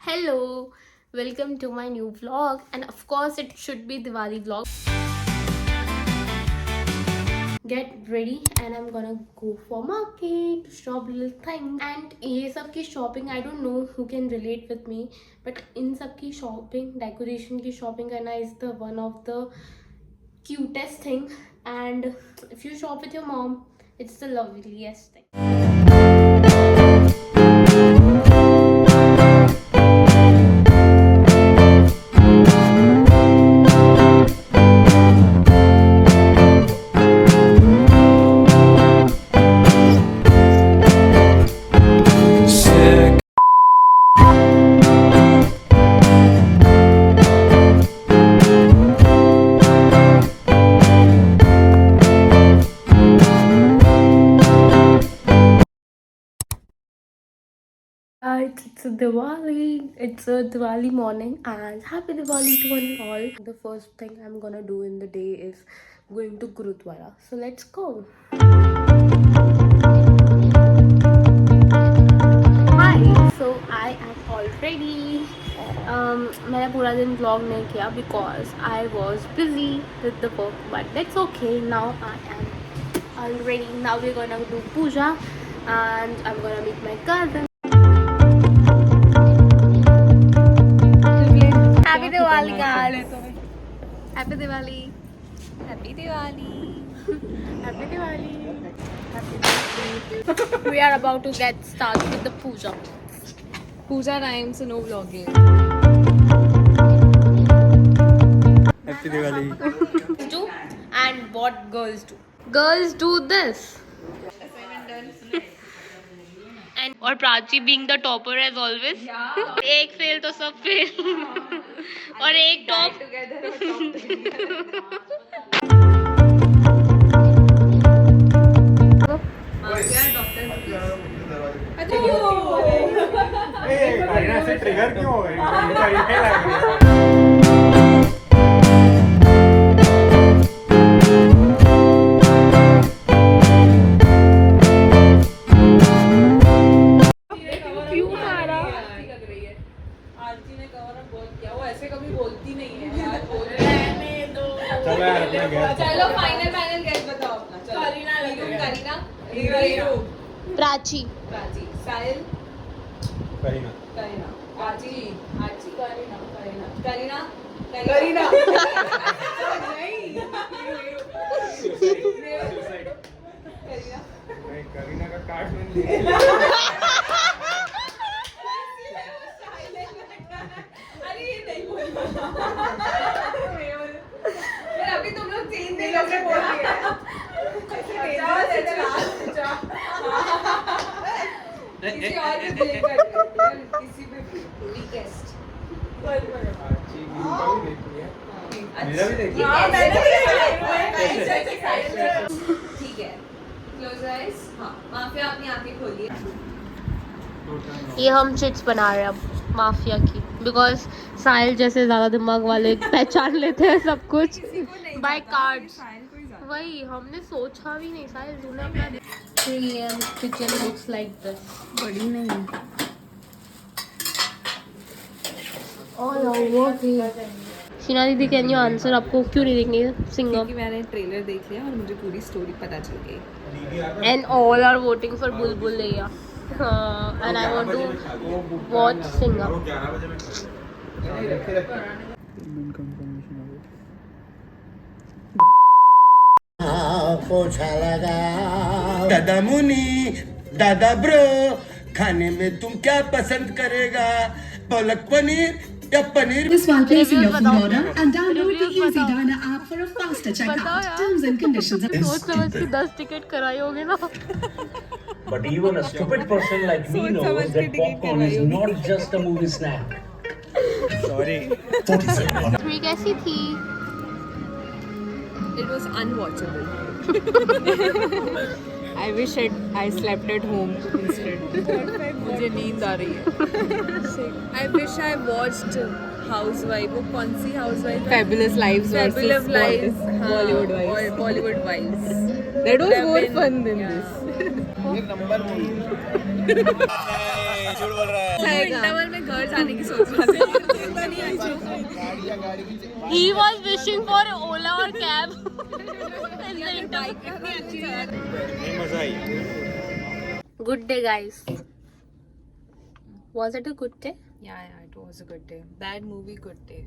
Hello, welcome to my new vlog, and of course it should be Diwali vlog. Get ready and I'm gonna go for market to shop little things. And ये सब की shopping, I don't know who can relate with me, but इन सब की shopping, decoration की shopping करना is the one of the cutest thing. And if you shop with your mom, it's the loveliest thing. Guys, it's a Diwali morning and happy Diwali to one and all. The first thing I'm gonna do in the day is going to Gurudwara. So let's go. Hi, so I am all ready. मैंने पूरा दिन vlog नहीं किया because I was busy with the work, but that's okay. Now I am all ready. Now we're gonna do puja and I'm gonna meet my cousin. Happy Diwali, guys! Happy Diwali! Happy Diwali! Happy Diwali! Happy Diwali! We are about to get started with the puja. Puja time, so no vlogging. Happy Diwali. Do and what girls do. Girls do this. And और Prachi being the topper as always. एक fail तो सब fail. और एक top. से trigger क्यों हो गई? चलो फाइनल गेस बताओ अपना. करीना प्राची. साहिल. करीना. आची. करीना. नहीं करीना का कार्ड मैंने अरे ये नहीं बोलना. अभी तुम लोग चेंज नहीं करके बोल दिया. किसी और भी प्ले कर किसी भी वीकेस्ट. मेरा भी देखिए. ठीक है. Close eyes. हाँ, माफिया अपनी आंखें खोलिए. ये हम चिट्स बना रहे हैं अब माफिया की बिकॉज साहिल जैसे ज़्यादा दिमाग वाले पहचान लेते हैं सब कुछ बाय कार्ड्स. वही हमने सोचा भी नहीं. साहिल तूने अपना किचन लुक्स लाइक दिस. बड़ी नहीं. शीना दीदी कैन यू आंसर. आपको क्यों नहीं देंगे सिंगर? क्योंकि मैंने ट्रेलर देख लिया और मुझे पूरी स्टोरी पता चल गई. And all are voting for Bulbul या and I want to watch singer. पोछा लगा दादा मुनी दादा ब्रो खाने में तुम क्या पसंद करेगा पालक पनीर या paneer. This while placing your food order and download the Easy Diner app for a faster checkout. Terms and conditions. सोच समझ के 10 टिकट कराई होगी ना. But even a stupid person like me knows that popcorn is not just a movie snack. Sorry. 3 कैसी थी? It was unwatchable. I wish I slept at home instead. मुझे नींद आ रही है. I wish I watched Housewife. वो कौन सी Housewife? Fabulous Lives versus Bollywood Wives. That was more fun than this. ये number 1. Interval में घर जाने की सोच रहा था. He was wishing for Ola or cab. मजा आई. Good day, guys. Was it a good day? Yeah, it was a good day. Bad movie, good day.